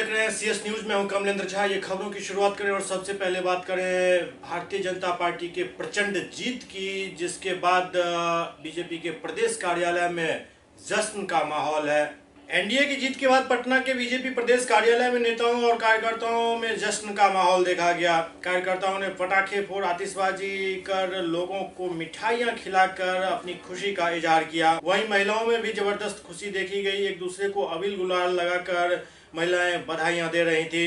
देख रहे हैं CS न्यूज में। हूं कमलेंद्र झा। ये खबरों की शुरुआत करें और सबसे पहले बात करें भारतीय जनता पार्टी के प्रचंड जीत की, जिसके बाद बीजेपी के प्रदेश कार्यालय में जश्न का माहौल है। एनडीए की जीत के बाद पटना के बीजेपी प्रदेश कार्यालय में नेताओं और कार्यकर्ताओं में जश्न का माहौल देखा गया। कार्यकर्ताओं ने पटाखे फोड़, आतिशबाजी कर, लोगों को मिठाइयां खिलाकर अपनी खुशी का इजहार किया। वहीं महिलाओं में भी जबरदस्त खुशी देखी गई। एक दूसरे को अबील गुलाल लगाकर महिलाएं बधाइयां दे रही थी।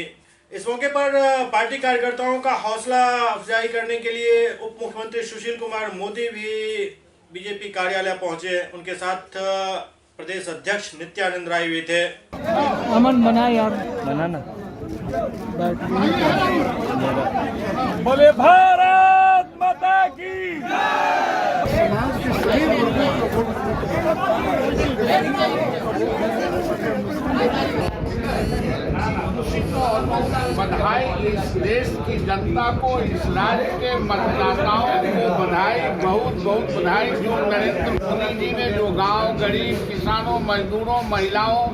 इस मौके पर पार्टी कार्यकर्ताओं का हौसला अफजाई करने के लिए उप मुख्यमंत्री सुशील कुमार मोदी भी बीजेपी कार्यालय पहुंचे। उनके साथ प्रदेश अध्यक्ष नित्यानंद राय भी थे। अमन बना यार, बनाना। बोले भारत माता की। बधाई इस देश की जनता को, इस राज्य के मतदाताओं को बधाई, बहुत बहुत बधाई। जो नरेंद्र मोदी जी ने जो गांव, गरीब, किसानों, मजदूरों, महिलाओं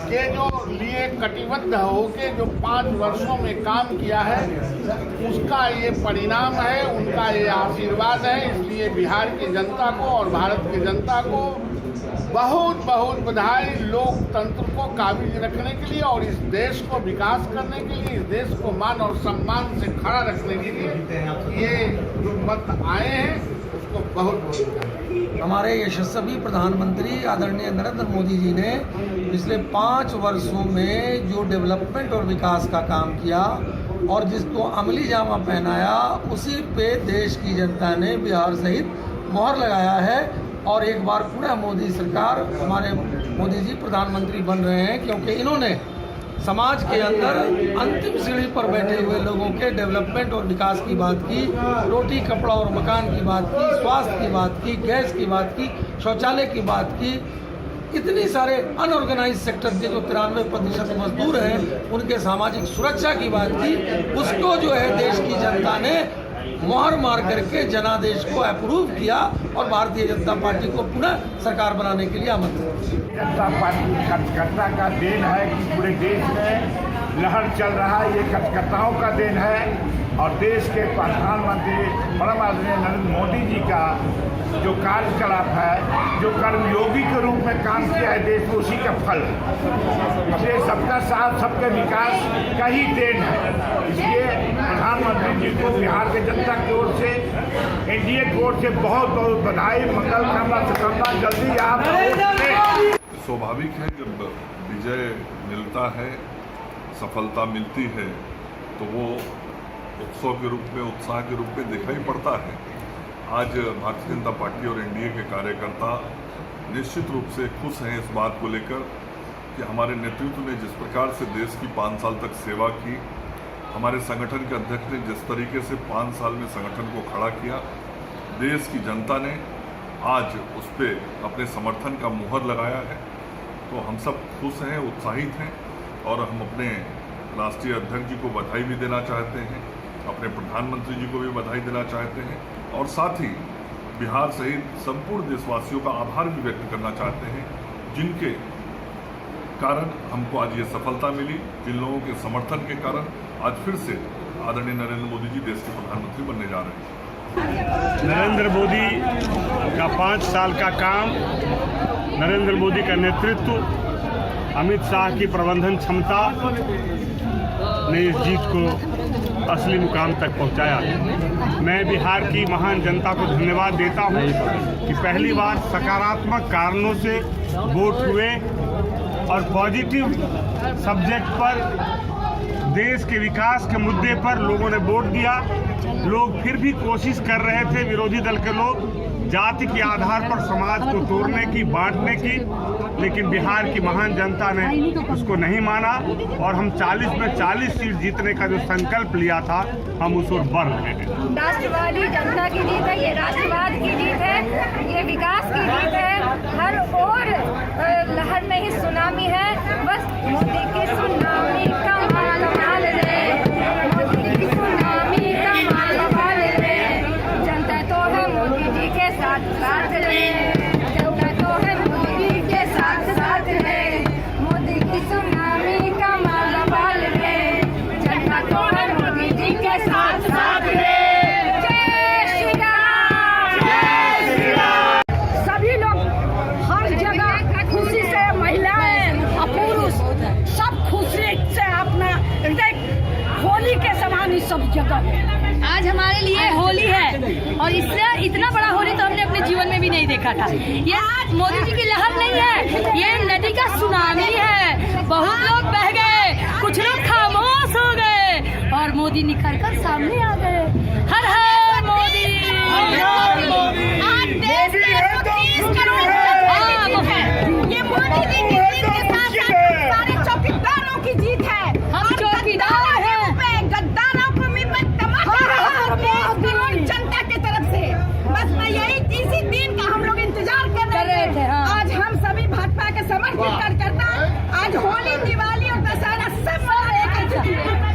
के जो लिए कटिबद्ध होके जो 5 वर्षों में काम किया है, उसका ये परिणाम है, उनका ये आशीर्वाद है। इसलिए बिहार की जनता को और भारत की जनता को बहुत बहुत बधाई। लोकतंत्र को काबिज रखने के लिए और इस देश को विकास करने के लिए, इस देश को मान और सम्मान से खड़ा रखने के लिए ये जो मत आए हैं, उसको बहुत बहुत बधाई। हमारे यशस्वी प्रधानमंत्री आदरणीय नरेंद्र मोदी जी ने पिछले 5 वर्षों में जो डेवलपमेंट और विकास का काम किया और जिसको अमली जामा पहनाया, उसी पे देश की जनता ने बिहार सहित मोहर लगाया है। और एक बार पुनः मोदी सरकार, हमारे मोदी जी प्रधानमंत्री बन रहे हैं, क्योंकि इन्होंने समाज के अंदर अंतिम सीढ़ी पर बैठे हुए लोगों के डेवलपमेंट और विकास की बात की, रोटी कपड़ा और मकान की बात की, स्वास्थ्य की बात की, गैस की बात की, शौचालय की बात की। इतनी सारे अनऑर्गेनाइज सेक्टर के जो 93% मजदूर हैं, उनके सामाजिक सुरक्षा की बात की। उसको जो है देश की जनता ने मोहर मार करके जनादेश को अप्रूव किया और भारतीय जनता पार्टी को पुनः सरकार बनाने के लिए आमंत्रित किया। जनता पार्टी कार्यकर्ता का देन है कि पूरे देश में लहर चल रहा है, ये कार्यकर्ताओं का देन है। और देश के प्रधानमंत्री परम आदरणीय नरेंद्र मोदी जी का जो कार्यकलाप है, जो कर्मयोगी के रूप में काम किया है देश में, उसी का फल है। इसलिए सबका साथ, सबके विकास का ही देन है। इसलिए प्रधानमंत्री जी को बिहार के जनता की ओर से, एनडीए की ओर से बहुत बहुत बधाई, मंगल कामना, शुभकामना। जल्दी आप स्वाभाविक है, जब विजय मिलता है, सफलता मिलती है, तो वो उत्सव के रूप में, उत्साह के रूप में दिखाई पड़ता है। आज भारतीय जनता पार्टी और एनडीए के कार्यकर्ता निश्चित रूप से खुश हैं इस बात को लेकर कि हमारे नेतृत्व ने जिस प्रकार से देश की 5 साल तक सेवा की, हमारे संगठन के अध्यक्ष ने जिस तरीके से 5 साल में संगठन को खड़ा किया, देश की जनता ने आज उस पर अपने समर्थन का मुहर लगाया है। तो हम सब खुश हैं, उत्साहित हैं और हम अपने राष्ट्रीय अध्यक्ष जी को बधाई भी देना चाहते हैं, अपने प्रधानमंत्री जी को भी बधाई देना चाहते हैं और साथ ही बिहार सहित संपूर्ण देशवासियों का आभार भी व्यक्त करना चाहते हैं, जिनके कारण हमको आज ये सफलता मिली। जिन लोगों के समर्थन के कारण आज फिर से आदरणीय नरेंद्र मोदी जी देश के प्रधानमंत्री बनने जा रहे हैं। नरेंद्र मोदी का 5 साल का काम, नरेंद्र मोदी का नेतृत्व, अमित शाह की प्रबंधन क्षमता ने इस जीत को असली मुकाम तक पहुंचाया। मैं बिहार की महान जनता को धन्यवाद देता हूं कि पहली बार सकारात्मक कारणों से वोट हुए और पॉजिटिव सब्जेक्ट पर, देश के विकास के मुद्दे पर लोगों ने वोट दिया। लोग फिर भी कोशिश कर रहे थे, विरोधी दल के लोग, जाति के आधार पर समाज को तोड़ने की, बांटने की, लेकिन बिहार की महान जनता ने उसको नहीं माना और हम 40 में 40 सीट जीतने का जो संकल्प लिया था, हम उस ओर बढ़ रहे हैं। राष्ट्रवादी जनता की जीत है, ये राष्ट्रवाद की जीत है, ये विकास की जीत है। हर ओर लहर में ही सुनामी है। बस मोदी की सुनामी का माल माल रे, मोदी की सुनामी का माल माल रे। जनता तो है मोदी जी के साथ साथ रे, जनता तो है मोदी जी के साथ साथ रे। मोदी की सुनामी का माल माल बताओ, आज हमारे लिए होली है और इससे इतना बड़ा होली तो हमने अपने जीवन में भी नहीं देखा था। ये मोदी जी की लहर नहीं है, ये नदी का सुनामी है। बहुत लोग बह गए, कुछ लोग खामोश हो गए और मोदी निखर कर सामने आ गए। हर हर मोदी, हर मोदी। आज देश में 130 करोड़ ये मोदी जी की जीत के साथ सारे चौकीदारों की जीत है। हम चौकीदार हैं, गद्दारों को जनता की तरफ से बस मैं यही इसी दिन का हम लोग इंतजार कर रहे थे। आज हम सभी भाजपा के समर्पित करता आज होली, दिवाली और दशहरा सब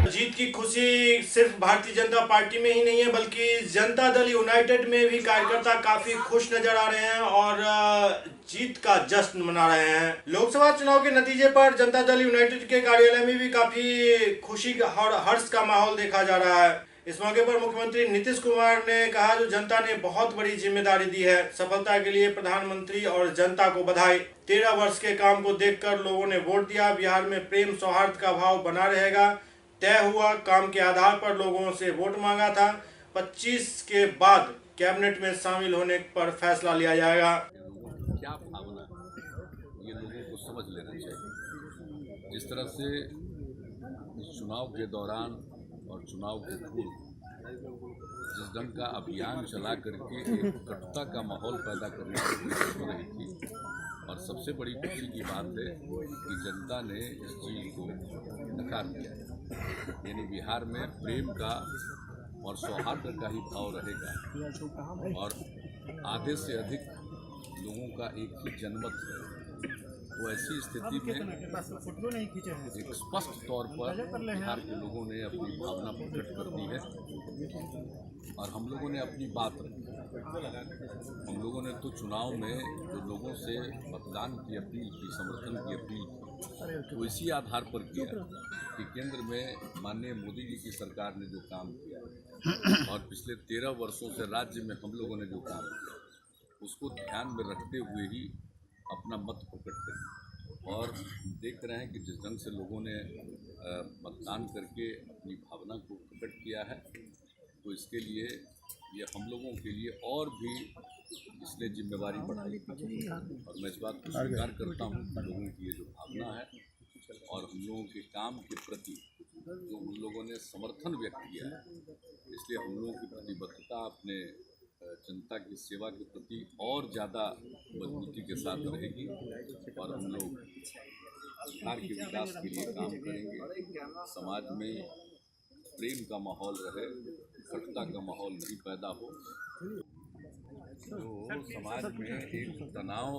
जीत की खुशी सिर्फ भारतीय जनता पार्टी में ही नहीं है, बल्कि जनता दल यूनाइटेड में भी कार्यकर्ता काफी खुश नजर आ रहे हैं और जीत का जश्न मना रहे हैं। लोकसभा चुनाव के नतीजे पर जनता दल यूनाइटेड के कार्यालय में भी काफी खुशी और हर्ष का माहौल देखा जा रहा है। इस मौके पर मुख्यमंत्री नीतीश कुमार ने कहा, जो जनता ने बहुत बड़ी जिम्मेदारी दी है, सफलता के लिए प्रधानमंत्री और जनता को बधाई। 13 वर्ष के काम को देखकर लोगों ने वोट दिया। बिहार में प्रेम सौहार्द का भाव बना रहेगा। तय हुआ काम के आधार पर लोगों से वोट मांगा था। 25 के बाद कैबिनेट में शामिल होने पर फैसला लिया जाएगा। क्या भावना है ये लोगों को समझ लेना चाहिए। जिस तरह से इस चुनाव के दौरान और चुनाव के पूर्व जिस ढंग का अभियान चला करके एक कटुता का माहौल पैदा करने की कोशिश हो रही थी, और सबसे बड़ी खुशी की बात है कि जनता ने इस चीज़ को नकार दिया। यानी बिहार में प्रेम का और सौहार्द का ही भाव रहेगा और आधे से अधिक लोगों का एक ही जनमत है। तो ऐसी स्थिति में एक स्पष्ट तौर पर बिहार के लोगों ने अपनी भावना प्रकट कर दी है और हम लोगों ने अपनी बात रखी। हम लोगों ने तो चुनाव में जो लोगों से मतदान की अपील की, समर्थन की अपील की, तो इसी आधार पर किया कि केंद्र में माननीय मोदी जी की सरकार ने जो काम किया और पिछले 13 वर्षों से राज्य में हम लोगों ने जो काम किया, उसको ध्यान में रखते हुए ही अपना मत प्रकट करें। और देख रहे हैं कि जिस ढंग से लोगों ने मतदान करके अपनी भावना को प्रकट किया है, तो इसके लिए ये हम लोगों के लिए और भी इसलिए जिम्मेवारी बढ़ाई। और मैं इस बात को स्वीकार करता हूँ कि लोगों की ये जो भावना है और हम लोगों के काम के प्रति जो हम लोगों ने समर्थन व्यक्त किया है, इसलिए हम लोगों की प्रतिबद्धता अपने जनता की सेवा के प्रति और ज़्यादा मजबूती के साथ रहेगी और हम लोग बिहार के विकास के लिए काम करेंगे। समाज में प्रेम का माहौल रहे, कटुता का माहौल नहीं पैदा हो। जो समाज में एक तनाव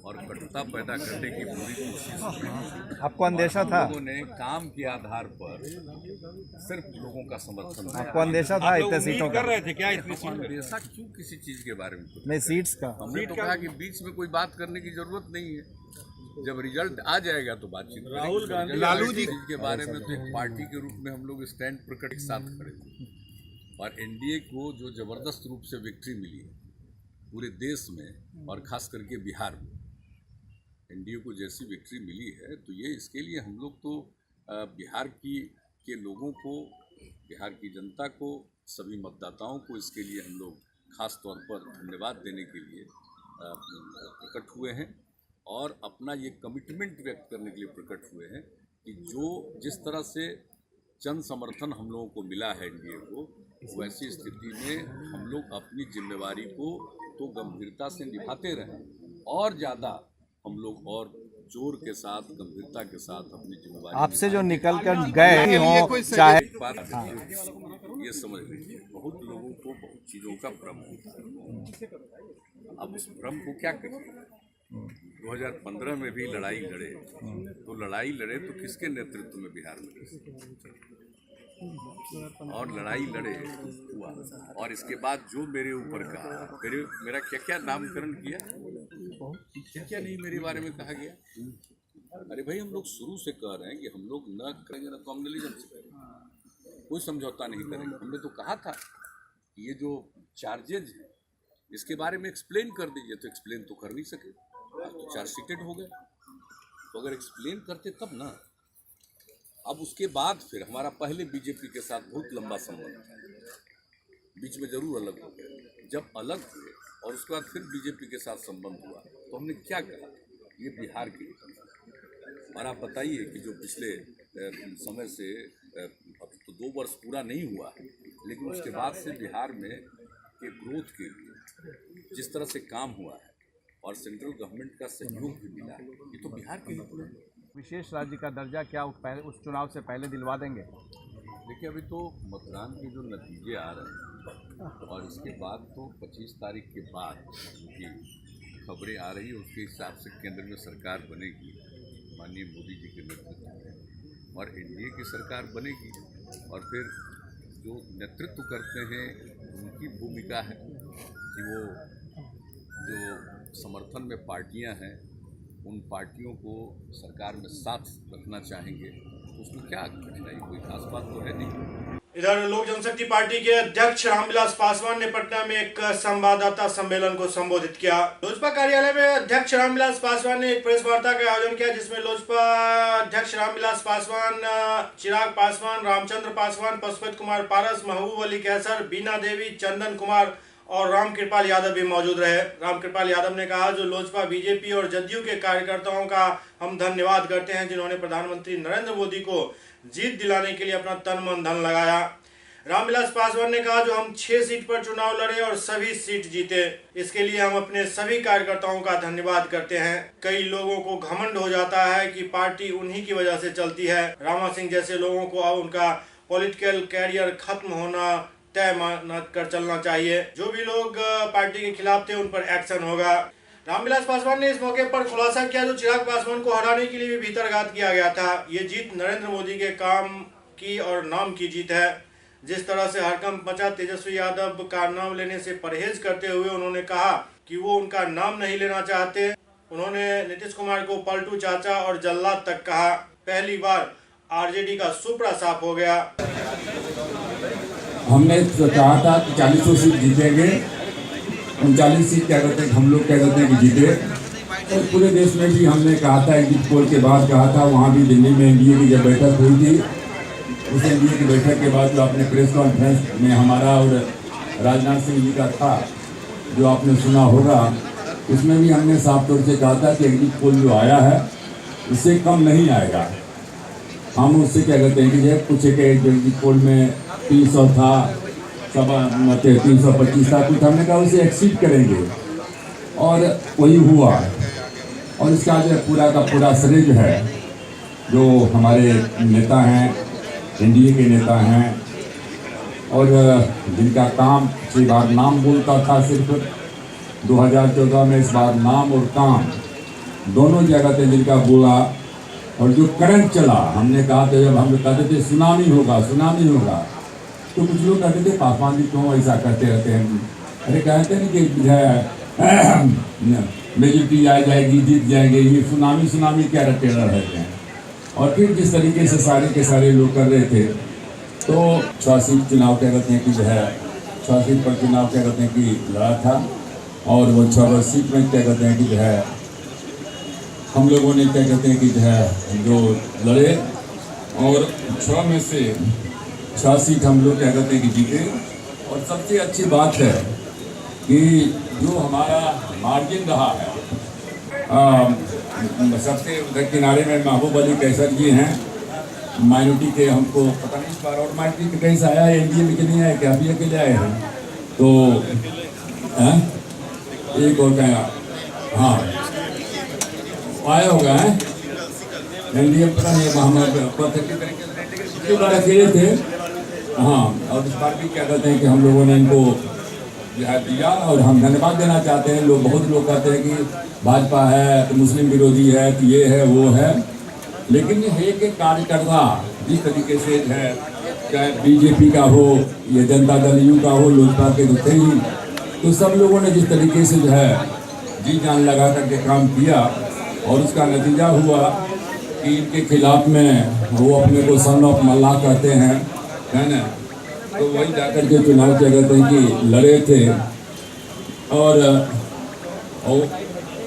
और कटुता पैदा करने की पूरी कोशिश की। आपको अंदेशा था? लोगों ने काम के आधार पर सिर्फ लोगों का समर्थन। आपको अंदेशा था इतने सीटों का? कर रहे थे क्या इतनी सीट? अंदेशा क्यों किसी चीज के बारे में? नहीं, सीट्स का हमने तो कहा कि बीच में कोई बात करने की जरूरत नहीं है। जब रिजल्ट आ जाएगा तो बातचीत। राहुल गांधी, लालू जी के बारे में तो एक पार्टी के रूप में हम लोग स्टैंड प्रकट के साथ खड़े थे और एनडीए को जो जबरदस्त रूप से विक्ट्री मिली है पूरे देश में और खास करके बिहार में, एनडीए को जैसी विक्ट्री मिली है, तो ये इसके लिए हम लोग तो बिहार के लोगों को, बिहार की जनता को, सभी मतदाताओं को इसके लिए हम लोग खास तौर पर धन्यवाद देने के लिए प्रकट हुए हैं और अपना ये कमिटमेंट व्यक्त करने के लिए प्रकट हुए हैं कि जो जिस तरह से जन समर्थन हम लोगों को मिला है एनडीए को, वैसी स्थिति में हम लोग अपनी जिम्मेवारी को तो गंभीरता से निभाते रहें और ज़्यादा हम लोग और जोर के साथ, गंभीरता के साथ अपनी जिम्मेवारी आपसे जो निकल कर गए हो, चाहे ये समझ लीजिए, बहुत लोगों को बहुत चीज़ों का भ्रम होता है। अब उस भ्रम को क्या करें? 2015 में भी लड़ाई लड़े, तो लड़ाई लड़े तो किसके नेतृत्व में बिहार में, और लड़ाई लड़े हुआ और इसके बाद जो मेरे ऊपर कहा, मेरा क्या क्या नामकरण किया, क्या नहीं मेरे बारे में कहा गया। अरे भाई, हम लोग शुरू से कह रहे हैं कि हम लोग न करेंगे ना कम्युनलिज्म से करेंगे, कोई समझौता नहीं करेंगे। हमने तो कहा था कि ये जो चार्जेज हैं इसके बारे में एक्सप्लेन कर दीजिए, तो एक्सप्लेन तो कर नहीं सके, तो चार्जशीटेड हो गए। तो अगर एक्सप्लेन करते तब ना, अब उसके बाद फिर हमारा पहले बीजेपी के साथ बहुत लंबा संबंध था, बीच में जरूर अलग हो गए। जब अलग हुए और उसके बाद फिर बीजेपी के साथ संबंध हुआ तो हमने क्या कहा, ये बिहार के लिए। और आप बताइए कि जो पिछले समय से अब तो 2 वर्ष पूरा नहीं हुआ है, लेकिन उसके बाद से बिहार में के ग्रोथ के लिए जिस तरह से काम हुआ है और सेंट्रल गवर्नमेंट का सहयोग भी मिला है, ये तो बिहार के हित में। विशेष राज्य का दर्जा क्या उस चुनाव से पहले दिलवा देंगे? देखिए, अभी तो मतदान के जो नतीजे आ रहे हैं और इसके बाद तो 25 तारीख के बाद की खबरें आ रही है, उसके हिसाब से केंद्र में सरकार बनेगी माननीय मोदी जी के नेतृत्व में, और एनडीए की सरकार बनेगी। और फिर जो नेतृत्व करते हैं उनकी भूमिका है कि वो जो समर्थन में पार्टियां हैं उन पार्टियों को सरकार में साथ रखना चाहेंगे, उसमें क्या कठिनाई, कोई खास बात तो है नहीं। इधर लोक जनशक्ति पार्टी के अध्यक्ष रामविलास पासवान ने पटना में एक संवाददाता सम्मेलन को संबोधित किया। लोजपा कार्यालय में अध्यक्ष रामविलास पासवान ने एक प्रेस वार्ता का आयोजन किया, जिसमें लोजपा अध्यक्ष रामविलास पासवान, चिराग पासवान, रामचंद्र पासवान, पशुपत कुमार पारस, महबूब अली कैसर, बीना देवी, चंदन कुमार और रामकृपाल यादव भी मौजूद रहे। रामकृपाल यादव ने कहा, जो लोजपा, बीजेपी और जदयू के कार्यकर्ताओं का हम धन्यवाद करते हैं, जिन्होंने प्रधानमंत्री नरेंद्र मोदी को जीत दिलाने के लिए अपना तन मन धन लगाया। रामविलास पासवान ने कहा, जो हम 6 सीट पर चुनाव लड़े और सभी सीट जीते, इसके लिए हम अपने सभी कार्यकर्ताओं का धन्यवाद करते हैं। कई लोगों को घमंड हो जाता है कि पार्टी उन्हीं की वजह से चलती है। रामा सिंह जैसे लोगों को अब उनका पॉलिटिकल कैरियर खत्म होना तय मान कर चलना चाहिए। जो भी लोग पार्टी के खिलाफ थे उन पर एक्शन होगा। रामविलास पासवान ने इस मौके पर खुलासा किया, जो चिराग पासवान को हराने के लिए भी भीतरघात किया गया था। ये जीत नरेंद्र मोदी के काम की और नाम की जीत है। जिस तरह से हड़कंप मचा, तेजस्वी यादव का नाम लेने से परहेज करते हुए उन्होंने कहा कि वो उनका नाम नहीं लेना चाहते। उन्होंने नीतीश कुमार को पलटू चाचा और जल्लाद तक कहा। पहली बार आरजेडी का सुपड़ा साफ हो गया। हमने तो कहा था कि 40 सीट जीतेंगे, 39 सीट क्या कहते हैं हम लोग क्या कहते हैं कि जीते। और पूरे देश में भी हमने कहा था, एग्जिट पोल के बाद कहा था, वहाँ भी दिल्ली में एनडीए की जब बैठक हुई थी, उस एनडीए की बैठक के बाद जो आपने प्रेस कॉन्फ्रेंस में हमारा और राजनाथ सिंह जी का था, जो आपने सुना होगा, उसमें भी हमने साफ तौर से कहा था कि एग्जिट पोल जो आया है उससे कम नहीं आएगा। हम उससे क्या कहते हैं कि जब पूछे कि एग्जिट पोल में 300 था, 325 था, कुछ हमने कहा उसे एक्सीड करेंगे, और वही हुआ। और इसका जो पूरा का पूरा श्रेय जो है, जो हमारे नेता हैं, एनडीए के नेता हैं, और जिनका काम पिछली बार नाम बोलता था सिर्फ 2014 में, इस बार नाम और काम दोनों जगह थे जिनका बोला। और जो करंट चला, हमने कहा था, जब हम कहते थे सुनामी होगा सुनामी होगा, तो कुछ लोग कहते थे पासवान जी क्यों ऐसा करते रहते हैं। अरे कहते नहीं कि मेजोरिटी आ जाएगी, जीत जाएंगे, ये सुनामी सुनामी क्या रटे रहते हैं। और फिर जिस तरीके से सारे के सारे लोग कर रहे थे, तो 6 सीट चुनाव क्या कहते हैं कि जो है 6 सीट पर चुनाव क्या कहते हैं कि लड़ा था। और वो 6 सीट में क्या कहते हैं कि जो है हम लोगों ने क्या कहते हैं कि जो है जो लड़े, और 6 में से 6 सीट हम लोग क्या कहते हैं कि जीते। और सबसे अच्छी बात है कि जो हमारा मार्जिन रहा है, सबसे उधर किनारे में महबूब अली कैसर जी हैं, माइनॉरिटी के, हमको पता नहीं इस बार और माइनॉरिटी कहीं से आया है, एनडीए में कि नहीं आया, क्या भी अकेले आए हैं, तो एक और क्या, हाँ आया होगा है एनडीए, पता नहीं हम अकेले थे। हाँ, और इस बार भी क्या कहते हैं कि हम लोगों ने इनको दिया, और हम धन्यवाद देना चाहते हैं। लोग बहुत लोग कहते हैं कि भाजपा है तो मुस्लिम विरोधी है, तो ये है वो है, लेकिन ये है कि कार्यकर्ता जिस तरीके से है, चाहे बीजेपी का हो या जनता दल यू का हो, लोजपा के तो थे ही, तो सब लोगों ने जिस तरीके से जो है जी जान लगा करके काम किया, और उसका नतीजा हुआ कि इनके खिलाफ में वो अपने को सन ऑफ मल्लाह कहते हैं, है ना, तो वही जाकर के चुनाव क्या कहते हैं कि लड़े थे। और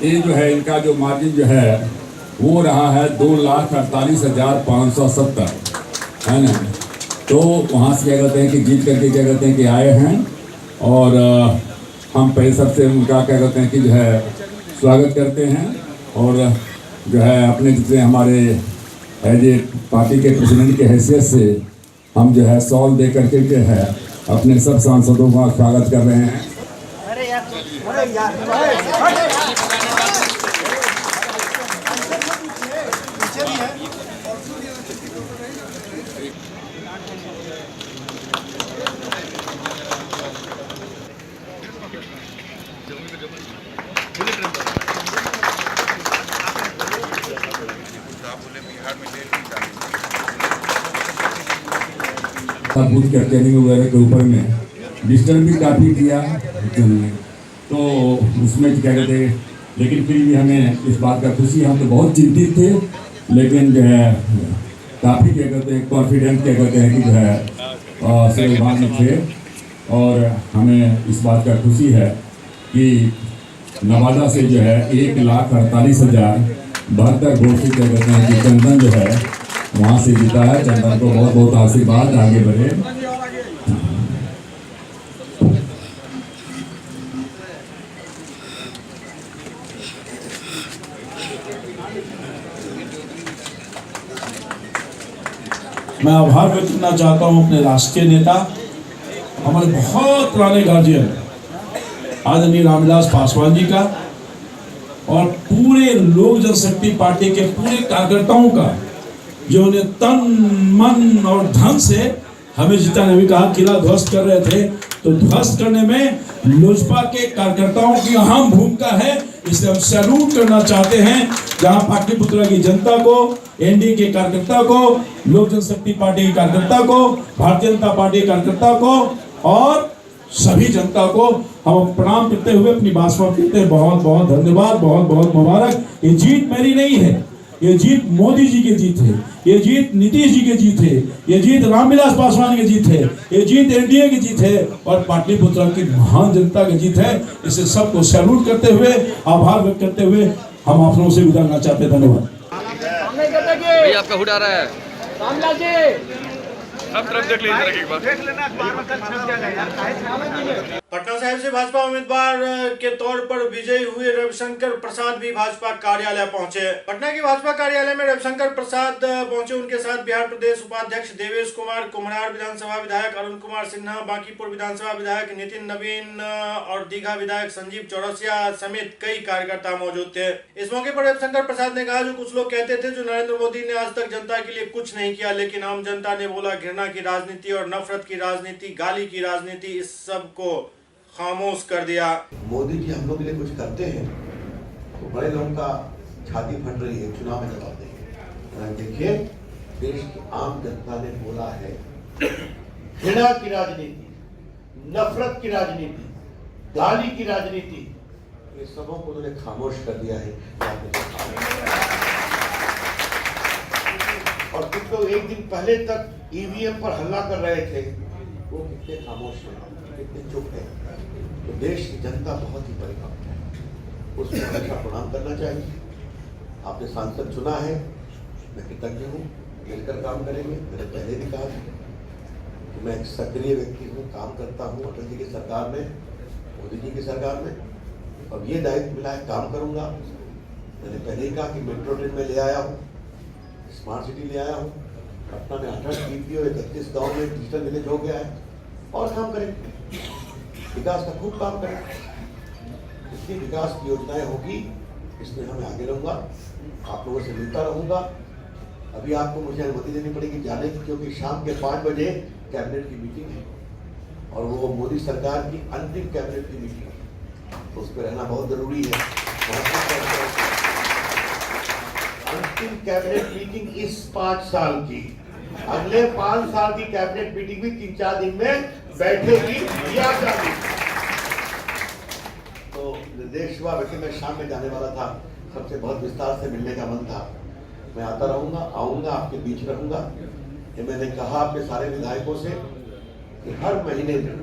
ये जो है इनका जो मार्जिन जो है वो रहा है 2,48,570, है ना। तो वहाँ से क्या कहते हैं कि जीत करके क्या कहते हैं कि आए हैं, और हम पहले सबसे उनका क्या कहते हैं कि जो है स्वागत करते हैं, और जो है अपने जितने हमारे एज ए पार्टी के प्रेसिडेंट के हैसियत से हम जो है सॉल दे करके जो है अपने सब सांसदों का स्वागत कर रहे हैं। बूथ कैप्चरिंग वगैरह के ऊपर में डिजिटल भी काफ़ी किया, तो उसमें क्या कहते हैं, लेकिन फिर भी हमें इस बात का खुशी, हम तो बहुत चिंतित थे, लेकिन जो है काफ़ी क्या कहते हैं कॉन्फिडेंट क्या कहते हैं कि जो है सेवाभाव में थे, और हमें इस बात का खुशी है कि नवादा से जो है 1,48,072 वोट से क्या कहते हैं कि चंदन जो है वहाँ से जीता है। चंदन को बहुत बहुत आशीर्वाद, आगे बढ़े। मैं आभार व्यक्त करना चाहता हूँ अपने राष्ट्रीय नेता, हमारे बहुत पुराने गार्जियन आदरणीय रामविलास पासवान जी का, और पूरे लोक जनशक्ति पार्टी के पूरे कार्यकर्ताओं का, जो उन्हें तन मन और धन से हमें जिताने, अभी कहा किला ध्वस्त कर रहे थे, तो ध्वस्त करने में लोजपा के कार्यकर्ताओं की अहम भूमिका है। इसलिए हम सैल्यूट करना चाहते हैं, जहां पाटलिपुत्र की जनता को, एनडीए के कार्यकर्ता को, लोक जनशक्ति पार्टी के कार्यकर्ता को, भारतीय जनता पार्टी के कार्यकर्ता को और सभी जनता को हम प्रणाम करते हुए अपनी बात समाप्त करते हैं। बहुत बहुत धन्यवाद, बहुत बहुत मुबारक। ये जीत मेरी नहीं है, ये जीत मोदी जी की जीत है, ये जीत नीतीश जी की जीत है, ये जीत रामविलास पासवान की जीत है, ये जीत एनडीए की जीत है, और पाटलिपुत्र की महान जनता की जीत है। इसे सबको सैल्यूट करते हुए, आभार व्यक्त करते हुए हम आप लोगों से विदा करना चाहते हैं। धन्यवाद। आपका हुड आ रहा है, सब तरफ देख लीजिए एक बार। पटना साहिब से भाजपा उम्मीदवार के तौर पर विजयी हुए रविशंकर प्रसाद भी भाजपा कार्यालय पहुंचे। पटना के भाजपा कार्यालय में रविशंकर प्रसाद पहुंचे। उनके साथ बिहार प्रदेश उपाध्यक्ष देवेश कुमार, कुम्हरार विधानसभा विधायक अरुण कुमार सिन्हा, बांकीपुर विधानसभा विधायक नितिन नवीन और दीघा विधायक संजीव चौरसिया समेत कई कार्यकर्ता मौजूद थे। इस मौके पर रविशंकर प्रसाद ने कहा, जो कुछ लोग कहते थे जो नरेंद्र मोदी ने आज तक जनता के लिए कुछ नहीं किया, लेकिन आम जनता ने बोला घृणा की राजनीति और नफरत की राजनीति, गाली की राजनीति, इस सब को खामोश कर दिया। मोदी जी हम लोग के लिए कुछ करते हैं तो बड़े लोगों का छाती फट रही है, चुनाव में जवाब देंगे। देखिए, देश की आम जनता ने बोला है घृणा की राजनीति, नफरत की राजनीति, गाली की राजनीति, ये सबों को उन्होंने खामोश कर दिया है। और कुछ लोग एक दिन पहले तक ईवीएम पर हल्ला कर रहे थे, वो कितने खामोश हैं, कितने चुप है। तो देश की जनता बहुत ही परिपक्व है, उसको हमेशा प्रणाम करना चाहिए। आपने सांसद चुना है, मैं कृतज्ञ हूँ, मिलकर काम करेंगे। मैंने पहले भी कहा था कि मैं एक सक्रिय व्यक्ति हूँ, काम करता हूँ अटल जी की सरकार में, मोदी जी की सरकार में। अब ये दायित्व मिला है, काम करूँगा। मैंने पहले ही कहा कि मेट्रो ट्रेन में ले आया हूँ, स्मार्ट सिटी ले आया हूँ, पटना में 68 DPO 31 गाँव में डिजिटल विलेज हो गया है, और काम करेंगे, विकास का खूब काम करेंगे। जितनी विकास की योजनाएं होगी इसमें हमें आगे रहूँगा, आप लोगों से मिलता रहूँगा। अभी आपको मुझे अनुमति देनी पड़ेगी जाने की, क्योंकि शाम के 5 बजे कैबिनेट की मीटिंग है, और वो मोदी सरकार की अंतिम कैबिनेट की मीटिंग है, तो उस पर रहना बहुत जरूरी है। अंतिम कैबिनेट मीटिंग इस 5 साल की, अगले 5 साल की कैबिनेट मीटिंग भी 3-4 दिन में बैठेगी या जाएगी। तो निर्देश हुआ, वैसे मैं शाम में जाने वाला था, सबसे बहुत विस्तार से मिलने का मन था। मैं आता रहूंगा, आऊंगा, आपके बीच रहूंगा। ये मैंने कहा अपने सारे विधायकों से कि हर महीने में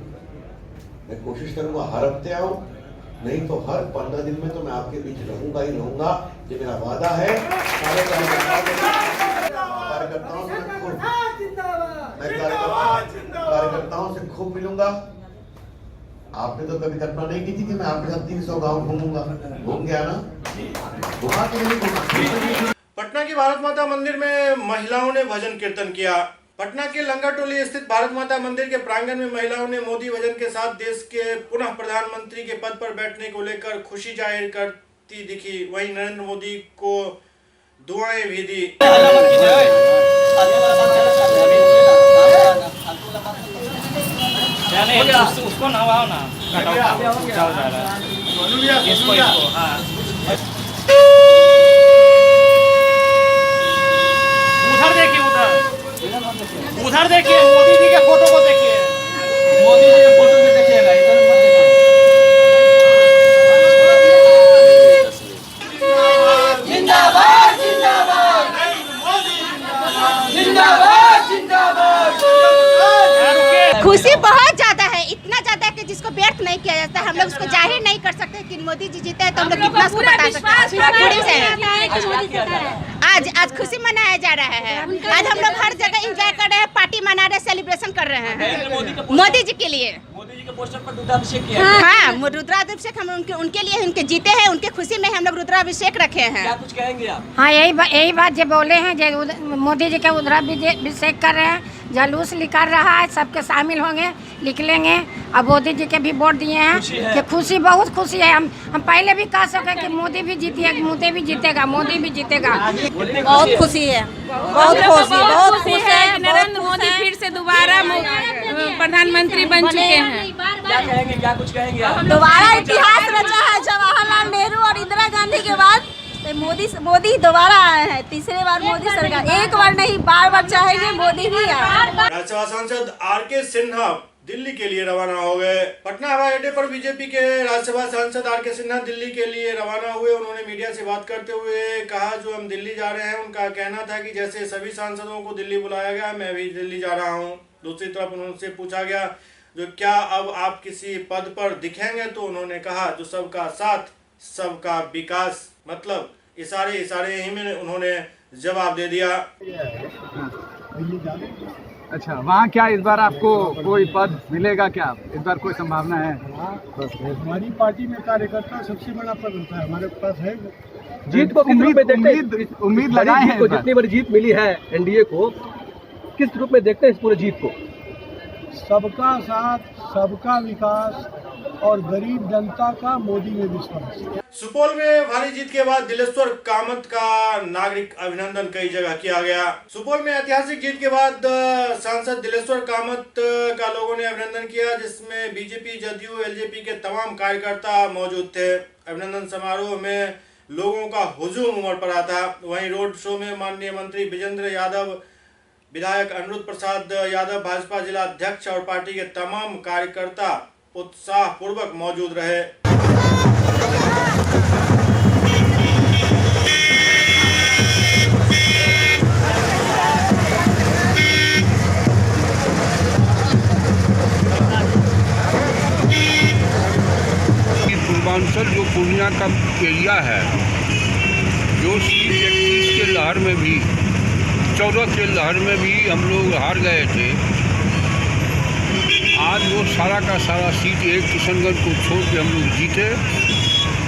मैं कोशिश करूंगा हर हफ्ते आऊं, नहीं तो हर 15 दिन में तो मैं आपके बीच रहूंगा ही रहूंगा, ये मेरा वादा है। सारे कार्यकर्ताओं से खूब मिलूंगा। आपने तो कभी कल्पना नहीं की थी कि मैं आपके साथ 300 गांव घूमूंगा, घूम गया ना, घुमा के नहीं घुमा। पटना के भारत माता मंदिर में महिलाओं ने भजन कीर्तन किया। पटना के लंगरटोली स्थित भारत माता मंदिर के प्रांगण में महिलाओं ने मोदी भजन के साथ देश के पुनः प्रधानमंत्री के पद पर बैठने को लेकर खुशी जाहिर करती दिखी। वहीं नरेंद्र मोदी को दुआएं भी दी। उसको नवाओ ना, इसको हाँ। उधर देखिए, मोदी जी के फोटो को देखिए, मोदी जी के फोटो में देखिएगा, इधर मत देखिए। जिंदाबाद जिंदाबाद जिंदाबाद जिंदाबाद। खुशी बहुत ज्यादा है, इतना ज्यादा कि जिसको व्यर्थ नहीं किया जाता। हम लोग उसको जाहिर नहीं कर सकते कि मोदी जी जीते हैं, तो हम लोग कितना उसको बता सकते हैं। आज खुशी मनाया जा रहा है। आज हम लोग हर जगह एंजॉय कर रहे हैं, पार्टी मना रहे हैं, सेलिब्रेशन कर रहे हैं मोदी जी के लिए। मोदी जी के पोस्टर पर रुद्राभिषेक किया है। हाँ, रुद्राभिषेक हम उनके लिए, उनके जीते हैं, उनके खुशी में हम लोग रुद्राभिषेक रखे हैं। क्या कुछ कहेंगे आप? हाँ, यही बात जो बोले हैं, जो मोदी जी का रुद्राभिषेक कर रहे हैं, जलूस निकाल रहा है, सबके शामिल होंगे, लिख लेंगे। अब मोदी जी के भी वोट दिए हैं कि खुशी, बहुत खुशी है। हम पहले भी कह सके कि मोदी भी जीतेगा, मोदी भी जीतेगा, मोदी भी जीतेगा। बहुत खुशी है, बहुत खुशी है। नरेंद्र मोदी फिर से दोबारा प्रधानमंत्री बन चुके हैं। क्या कहेंगे, क्या कुछ कहेंगे आप? दोबारा इतिहास रचा है। जवाहरलाल नेहरू और इंदिरा गांधी के बाद मोदी दोबारा आए हैं। तीसरे बार मोदी सरकार, एक बार नहीं, बार चाहेंगे मोदी ही आए। राज्यसभा सांसद आर.के. सिन्हा दिल्ली के लिए रवाना हो गए। पटना हवाई अड्डे पर बीजेपी के राज्यसभा सांसद आर.के. सिन्हा दिल्ली के लिए रवाना हुए। उन्होंने मीडिया से बात करते हुए कहा, जो हम दिल्ली जा रहे हैं, उनका कहना था कि जैसे सभी सांसदों को दिल्ली बुलाया गया, मैं भी दिल्ली जा रहा हूं। दूसरी तरफ उनसे पूछा गया, जो क्या अब आप किसी पद पर दिखेंगे, तो उन्होंने कहा, जो सबका साथ सबका विकास, मतलब इशारे ही में उन्होंने जवाब दे दिया। अच्छा, वहाँ क्या इस बार आपको कोई पद मिलेगा क्या? इस बार कोई संभावना है? हमारी पार्टी में कार्यकर्ता सबसे बड़ा पद होता है, हमारे पास है। जीत को उम्मीद लगाए हैं। जितनी बड़ी जीत मिली है एनडीए को, किस रूप में देखते हैं इस पूरे जीत को? सबका साथ, सबका विकास और गरीब जनता का मोदी में विश्वास। सुपौल में भारी जीत के बाद दिलेश्वर कामत का नागरिक अभिनंदन कई जगह किया गया। सुपौल में ऐतिहासिक जीत के बाद सांसद दिलेश्वर कामत का लोगों ने अभिनंदन किया, जिसमें बीजेपी, जदयू, एलजेपी के तमाम कार्यकर्ता मौजूद थे। अभिनंदन समारोह में लोगों का हुजूम उमड़ पड़ा था। वहीं रोड शो में माननीय मंत्री विजेंद्र यादव, विधायक अनिरुद्ध प्रसाद यादव, भाजपा जिला अध्यक्ष और पार्टी के तमाम कार्यकर्ता उत्साह पूर्वक मौजूद रहे। पूर्वांचल जो पूर्णिया का एरिया है, जो सीट 31 के लहर में भी, 14 के लहर में भी हम लोग हार गए थे, आज वो सारा का सारा सीट एक किशनगंज को छोड़ के हम लोग जीते।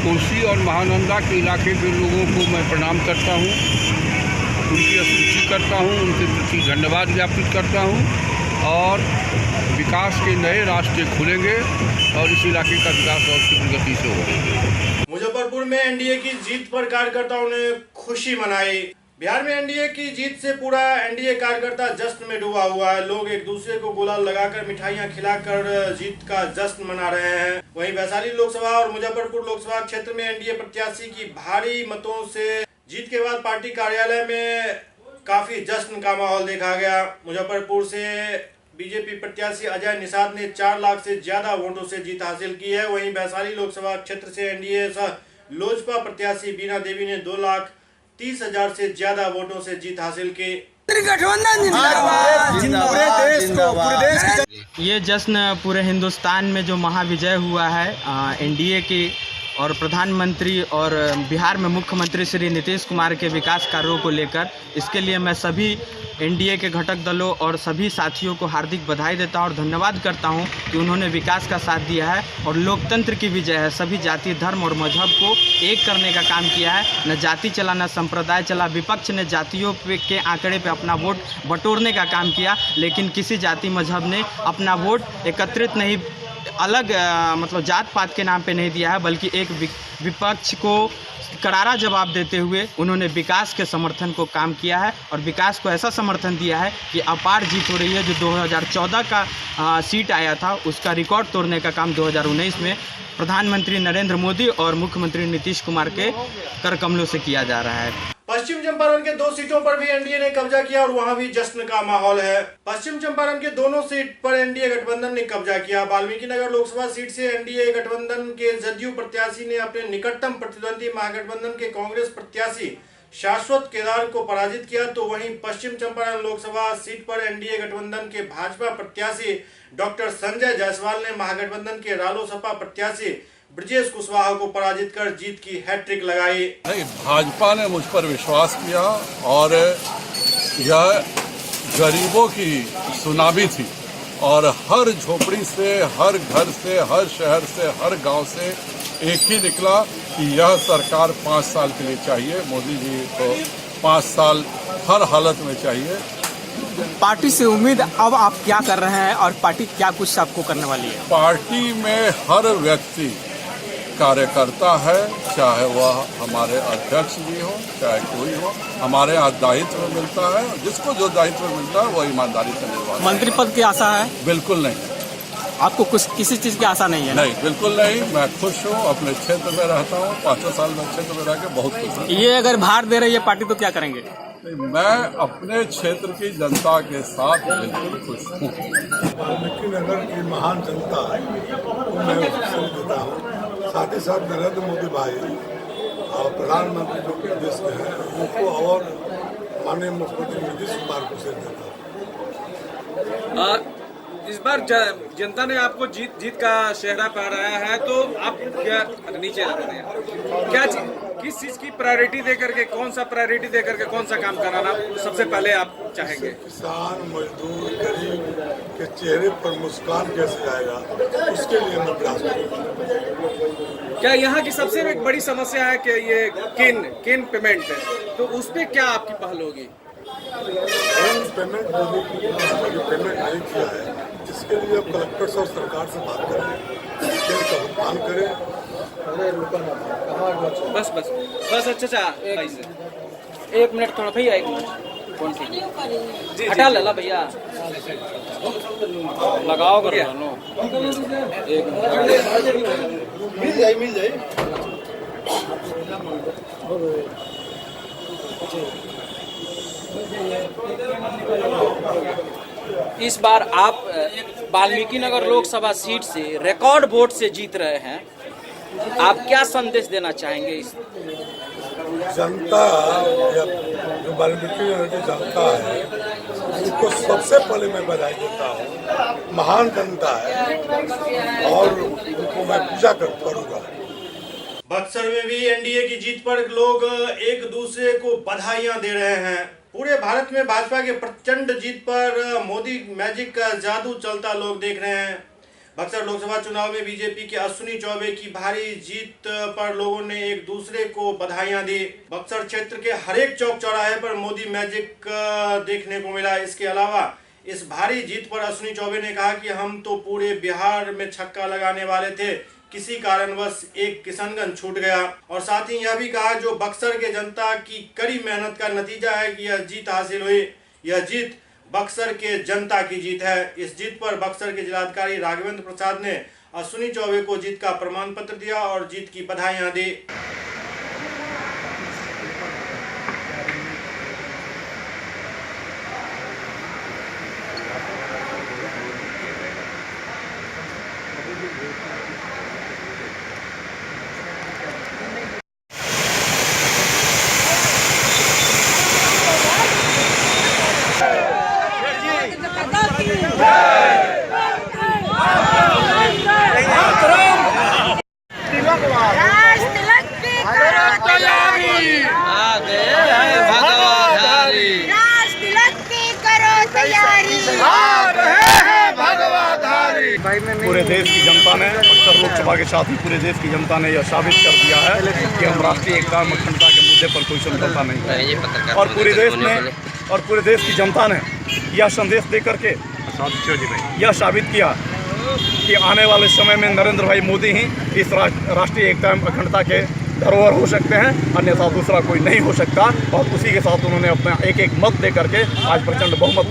कोसी और महानंदा के इलाके के लोगों को मैं प्रणाम करता हूँ, उनकी स्तुति करता हूँ, उनके प्रति धन्यवाद ज्ञापित करता हूँ। और विकास के नए रास्ते खुलेंगे और इस इलाके का विकास और तीव्र गति से होगा। मुजफ्फरपुर में एनडीए की जीत पर कार्यकर्ताओं ने खुशी मनाई। बिहार में एनडीए की जीत से पूरा एनडीए कार्यकर्ता जश्न में डूबा हुआ है। लोग एक दूसरे को गुलाल लगाकर, मिठाइयां खिलाकर जीत का जश्न मना रहे हैं। वहीं वैशाली लोकसभा और मुजफ्फरपुर लोकसभा क्षेत्र में एनडीए प्रत्याशी की भारी मतों से जीत के बाद पार्टी कार्यालय में काफी जश्न का माहौल देखा गया। मुजफ्फरपुर से बीजेपी प्रत्याशी अजय निषाद ने 4 लाख से ज्यादा वोटों से जीत हासिल की है। वहीं वैशाली लोकसभा क्षेत्र से एनडीए सह लोजपा प्रत्याशी बीना देवी ने 2,30,000 से ज्यादा वोटों से जीत हासिल की। ये जश्न पूरे हिंदुस्तान में जो महाविजय हुआ है एनडीए की और प्रधानमंत्री और बिहार में मुख्यमंत्री श्री नीतीश कुमार के विकास कार्यों को लेकर, इसके लिए मैं सभी एनडीए के घटक दलों और सभी साथियों को हार्दिक बधाई देता हूं और धन्यवाद करता हूं कि उन्होंने विकास का साथ दिया है और लोकतंत्र की विजय है। सभी जाति, धर्म और मजहब को एक करने का काम किया है। न जाति चला, न संप्रदाय चला। विपक्ष ने जातियों के आंकड़े पे अपना वोट बटोरने का काम किया, लेकिन किसी जाति मजहब ने अपना वोट एकत्रित नहीं, अलग मतलब जात पात के नाम पे नहीं दिया है, बल्कि एक विपक्ष को करारा जवाब देते हुए उन्होंने विकास के समर्थन को काम किया है और विकास को ऐसा समर्थन दिया है कि अपार जीत हो रही है। जो 2014 का सीट आया था उसका रिकॉर्ड तोड़ने का काम 2019 में प्रधानमंत्री नरेंद्र मोदी और मुख्यमंत्री नीतीश कुमार के कर कमलों से किया जा रहा है। पश्चिम चंपारण के 2 सीटों पर भी एनडीए ने कब्जा किया और वहां भी जश्न का माहौल है। पश्चिम चंपारण के दोनों सीट पर एनडीए गठबंधन ने कब्जा किया। वाल्मीकि नगर लोकसभा सीट से एनडीए गठबंधन के जदयू प्रत्याशी ने अपने निकटतम प्रतिद्वंदी महागठबंधन के कांग्रेस प्रत्याशी शाश्वत केदार को पराजित किया, तो वहीं पश्चिम चंपारण लोकसभा सीट पर एनडीए गठबंधन के भाजपा प्रत्याशी डॉक्टर संजय जायसवाल ने महागठबंधन के रालोसपा प्रत्याशी ब्रजेश कुशवाहा को पराजित कर जीत की हैट्रिक लगाई। नहीं, भाजपा ने मुझ पर विश्वास किया और यह गरीबों की सुनामी थी और हर झोपड़ी से, हर घर से, हर शहर से, हर गांव से एक ही निकला कि यह सरकार 5 साल के लिए चाहिए। मोदी जी को 5 साल हर हालत में चाहिए। पार्टी से उम्मीद अब आप क्या कर रहे हैं और पार्टी क्या कुछ आपको करने वाली है? पार्टी में हर व्यक्ति कार्यकर्ता है, चाहे वह हमारे अध्यक्ष भी हो, चाहे कोई हो, हमारे यहाँ दायित्व मिलता है। जिसको जो दायित्व मिलता है वो ईमानदारी से निर्वाह। मंत्री पद की आशा है? बिल्कुल नहीं। आपको कुछ किसी चीज की आशा नहीं है? नहीं, बिल्कुल नहीं। मैं खुश हूँ, अपने क्षेत्र में रहता हूँ। 5 साल में क्षेत्र में रह के बहुत खुश हूँ। ये अगर भार दे रही है पार्टी तो क्या करेंगे? मैं अपने क्षेत्र की जनता के साथ बिल्कुल खुश हूँ। वाल्मीकि नगर की महान जनता को मैं श्रद्धा देता हूँ। साथ ही साथ नरेंद्र मोदी भाई और प्रधानमंत्री जो प्रदेश में हैं उनको और माननीय मुख्यमंत्री नीतीश कुमार को श्रद्धा देता हूँ। इस बार जनता ने आपको जीत का सेहरा पहनाया है, तो आप क्या नीचे रख रहे हैं? क्या किस चीज की प्रायोरिटी देकर के, कौन सा प्रायोरिटी देकर के कौन सा काम कराना सबसे पहले आप चाहेंगे? किसान, मजदूर, गरीब के चेहरे पर मुस्कान कैसे आएगा, उसके लिए मैं प्रयास करूँगा। क्या यहाँ की सबसे एक बड़ी समस्या है कि ये किन पेमेंट है, तो उस पर क्या आपकी पहल होगी? पेमेंट नहीं किया है, इसके लिए अब कलेक्टर और सरकार से बात करें, इसके भुगतान करें। बस अच्छा भाई से 1 मिनट थोड़ा भैया, 1 मिनट कौन सी हटा लेला भैया, लगाओ कर लो। 1 मिनट मिल जाए। इस बार आप वाल्मीकि नगर लोकसभा सीट से रिकॉर्ड वोट से जीत रहे हैं, आप क्या संदेश देना चाहेंगे? इस जनता जो वाल्मीकि नगर की जनता है उनको सबसे पहले मैं बधाई देता हूँ। महान जनता है और उनको मैं पूजा करूँगा। बक्सर में भी एनडीए की जीत पर लोग एक दूसरे को बधाइयां दे रहे हैं। पूरे भारत में भाजपा के प्रचंड जीत पर मोदी मैजिक का जादू चलता लोग देख रहे हैं। बक्सर लोकसभा चुनाव में बीजेपी के अश्विनी चौबे की भारी जीत पर लोगों ने एक दूसरे को बधाइयां दी। बक्सर क्षेत्र के हरेक चौक चौराहे पर मोदी मैजिक देखने को मिला। इसके अलावा इस भारी जीत पर अश्विनी चौबे ने कहा कि हम तो पूरे बिहार में छक्का लगाने वाले थे, किसी कारणवश एक किशनगंज छूट गया। और साथ ही यह भी कहा जो बक्सर के जनता की कड़ी मेहनत का नतीजा है कि यह जीत हासिल हुई। यह जीत बक्सर के जनता की जीत है। इस जीत पर बक्सर के जिलाधिकारी राघवेंद्र प्रसाद ने अश्विनी चौबे को जीत का प्रमाण पत्र दिया और जीत की बधाइयां दी। पूरे देश की जनता ने, बक्सर लोकसभा के साथ ही पूरे देश की जनता ने यह साबित कर दिया है कि हम राष्ट्रीय एकता और अखंडता के मुद्दे पर कोई समझौता नहीं है। और पूरे देश की जनता ने यह संदेश दे करके यह साबित किया कि आने वाले समय में नरेंद्र भाई मोदी ही इस राष्ट्रीय एकता एवं अखंडता के धरोहर हो सकते हैं, अन्यथा दूसरा कोई नहीं हो सकता। और उसी के साथ उन्होंने अपना एक एक मत दे करके आज प्रचंड बहुमत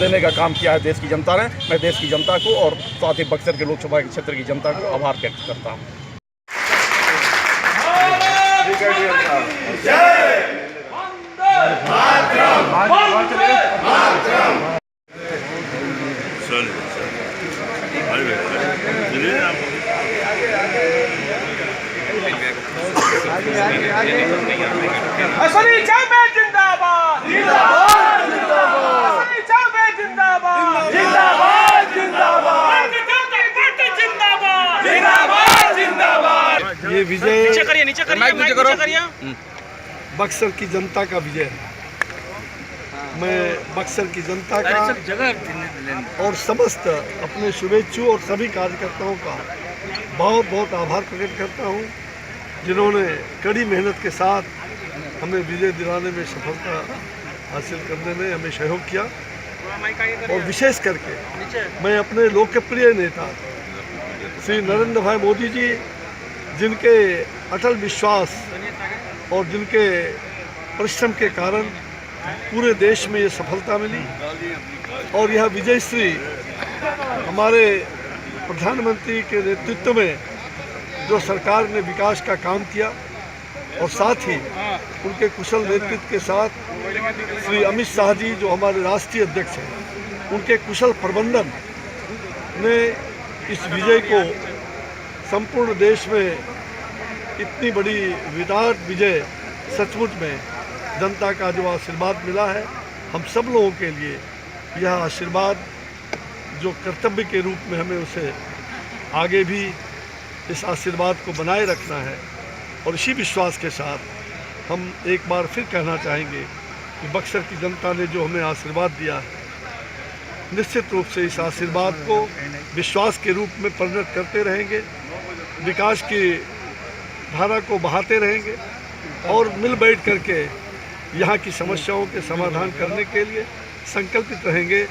देने का काम किया है देश की जनता ने। मैं देश की जनता को और साथ ही बक्सर के लोकसभा क्षेत्र की जनता को आभार व्यक्त करता हूँ। असली चौबे जिंदाबाद जिंदाबाद जिंदाबाद, असली चौबे जिंदाबाद जिंदाबाद जिंदाबाद, जिंदाबाद जिंदाबाद जिंदाबाद। ये विजय नीचे करिए बक्सर की जनता का विजय है। मैं बक्सर की जनता का और समस्त अपने शुभेच्छु और सभी कार्यकर्ताओं का बहुत बहुत आभार प्रकट करता हूँ, जिन्होंने कड़ी मेहनत के साथ हमें विजय दिलाने में सफलता हासिल करने में हमें सहयोग किया। और विशेष करके मैं अपने लोकप्रिय नेता श्री नरेंद्र भाई मोदी जी, जिनके अटल विश्वास और जिनके परिश्रम के कारण पूरे देश में ये सफलता मिली, और यह विजयश्री हमारे प्रधानमंत्री के नेतृत्व में जो सरकार ने विकास का काम किया, और साथ ही उनके कुशल नेतृत्व के साथ श्री अमित शाह जी जो हमारे राष्ट्रीय अध्यक्ष हैं, उनके कुशल प्रबंधन ने इस विजय को संपूर्ण देश में इतनी बड़ी विराट विजय सचमुच में जनता का जो आशीर्वाद मिला है, हम सब लोगों के लिए यह आशीर्वाद जो कर्तव्य के रूप में हमें उसे आगे भी इस आशीर्वाद को बनाए रखना है। और इसी विश्वास के साथ हम एक बार फिर कहना चाहेंगे कि बक्सर की जनता ने जो हमें आशीर्वाद दिया है, निश्चित रूप से इस आशीर्वाद को विश्वास के रूप में परिणत करते रहेंगे, विकास की धारा को बहाते रहेंगे और मिल बैठ करके यहाँ की समस्याओं के समाधान करने के लिए संकल्पित रहेंगे।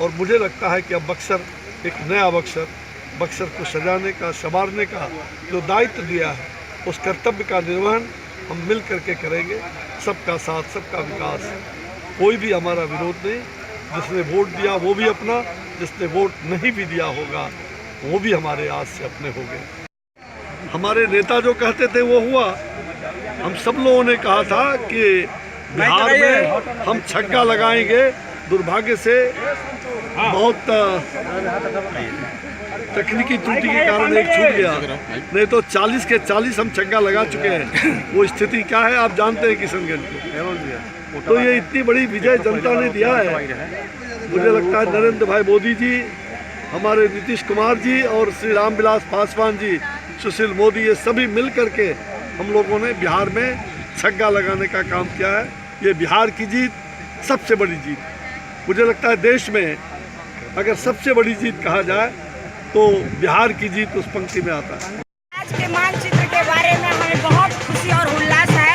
और मुझे लगता है कि अब बक्सर एक नया बक्सर को सजाने का, संवारने का जो दायित्व दिया है, उस कर्तव्य का निर्वहन हम मिल करके करेंगे। सबका साथ, सबका विकास, कोई भी हमारा विरोध नहीं। जिसने वोट दिया वो भी अपना, जिसने वोट नहीं भी दिया होगा वो भी हमारे आज से अपने हो गए। हमारे नेता जो कहते थे वो हुआ। हम सब लोगों ने कहा था कि बिहार में हम छक्का लगाएंगे। दुर्भाग्य से बहुत तकनीकी त्रुटि के कारण एक छूट गया, नहीं तो 40 के 40 हम छक्का लगा चुके हैं। वो स्थिति क्या है आप जानते हैं किशनगंज की। तो ये इतनी बड़ी विजय जनता ने दिया है। मुझे लगता है नरेंद्र भाई मोदी जी, हमारे नीतीश कुमार जी और श्री रामविलास पासवान जी, सुशील मोदी, ये सभी मिल करके हम लोगों ने बिहार में छक्का लगाने का काम किया है। ये बिहार की जीत सबसे बड़ी जीत, मुझे लगता है देश में अगर सबसे बड़ी जीत कहा जाए तो बिहार की जीत उस पंक्ति में आता है। आज के मानचित्र के बारे में हमें बहुत खुशी और उल्लास है।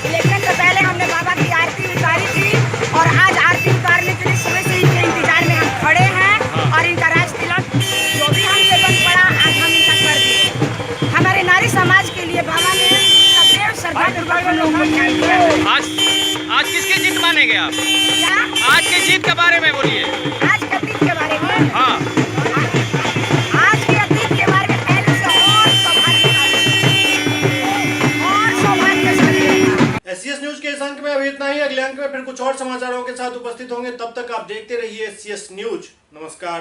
इलेक्शन से पहले हमने बाबा की आरती उतारी थी और आज आरती उतारने के लिए सुबह से इनके इंतजार में हम खड़े हैं और इनका राज तिलक जो भी हमसे बन पड़ा आज हम इनका कर दिए। हमारे नारी समाज के लिए बाबा ने सदैव श्रद्धापूर्वक हम लोगों को ध्यान दिया। आज किसकी जीत मानेंगे आप? आज की जीत के बारे में बोलिए। आज की जीत के बारे में, हाँ, आज की जीत के बारे में पहले से और सौभाग्यशाली है। SCS न्यूज के इस अंक में अभी इतना ही। अगले अंक में फिर कुछ और समाचारों के साथ उपस्थित होंगे। तब तक आप देखते रहिए SCS न्यूज। नमस्कार।